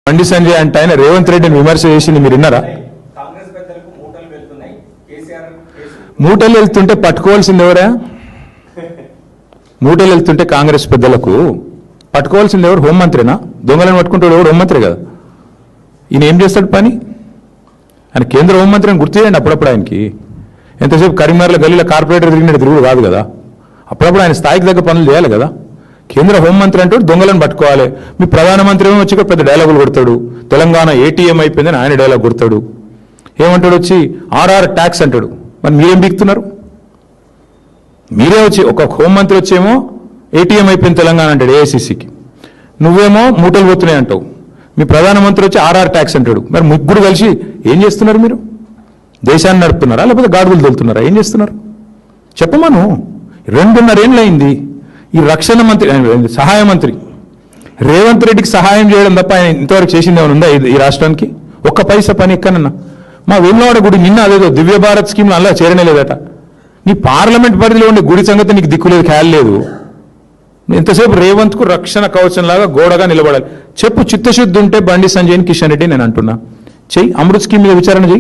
బండి సంజయ్ అంటే ఆయన రేవంత్ రెడ్డిని విమర్శ చేసింది మీరు విన్నారా? మూటలు వెళ్తుంటే పట్టుకోవాల్సింది ఎవరా? మూటలు వెళ్తుంటే కాంగ్రెస్ పెద్దలకు పట్టుకోవాల్సింది ఎవరు? హోంమంత్రినా? దొంగలను పట్టుకుంటాడు ఎవరు? హోంమంత్రి కదా. ఈయన ఏం చేస్తాడు పని? ఆయన కేంద్ర హోంమంత్రి అని గుర్తు చేయండి అప్పుడప్పుడు. ఆయనకి ఎంతసేపు కరీంనగర్లో గల్లీలో కార్పొరేటర్ తిరిగినట్టు తిరుగుడు కాదు కదా. అప్పుడప్పుడు ఆయన స్థాయికి దగ్గర పనులు చేయాలి కదా. కేంద్ర హోంమంత్రి అంటూ దొంగలను పట్టుకోవాలి. మీ ప్రధానమంత్రి ఏమో వచ్చి పెద్ద డైలాగులు కొడతాడు. తెలంగాణ ఏటీఎం అయిపోయిందని ఆయన డైలాగ్ కొడతాడు. ఏమంటాడు వచ్చి ఆర్ఆర్ ట్యాక్స్ అంటాడు. మరి మీరేం బిగుతున్నారు? మీరే వచ్చి ఒక హోంమంత్రి వచ్చేమో ఏటీఎం అయిపోయింది తెలంగాణ అంటాడు ఏఐసిసికి. నువ్వేమో మూటలు పోతున్నాయి అంటావు. మీ ప్రధానమంత్రి వచ్చి ఆర్ఆర్ ట్యాక్స్ అంటాడు. మరి ముగ్గురు కలిసి ఏం చేస్తున్నారు? మీరు దేశాన్ని నడుపుతున్నారా లేకపోతే గాడుగులు తోలుతున్నారా? ఏం చేస్తున్నారు చెప్పమను. 2.5 ఏళ్ళు అయింది. ఈ రక్షణ మంత్రి సహాయ మంత్రి రేవంత్ రెడ్డికి సహాయం చేయడం తప్ప ఆయన ఇంతవరకు చేసింది ఏమైనా ఉందా ఈ రాష్ట్రానికి? ఒక్క పైసా పని ఎక్కనన్నా? మా వేములవాడ గుడి నిన్న అదేదో దివ్య భారత్ స్కీమ్లో అలా చేరనే లేదట. నీ పార్లమెంట్ పరిధిలో ఉండే గుడి సంగతి నీకు దిక్కులేదు, ఖయాల్ లేదు. ఎంతసేపు రేవంత్కు రక్షణ కవచంలాగా గోడగా నిలబడాలి. చెప్పు, చిత్తశుద్ధి ఉంటే బండి సంజయ్ని కిషన్ రెడ్డి నేను అంటున్నా చెయ్యి. అమృత్ స్కీమ్ మీద విచారణ చెయ్యి.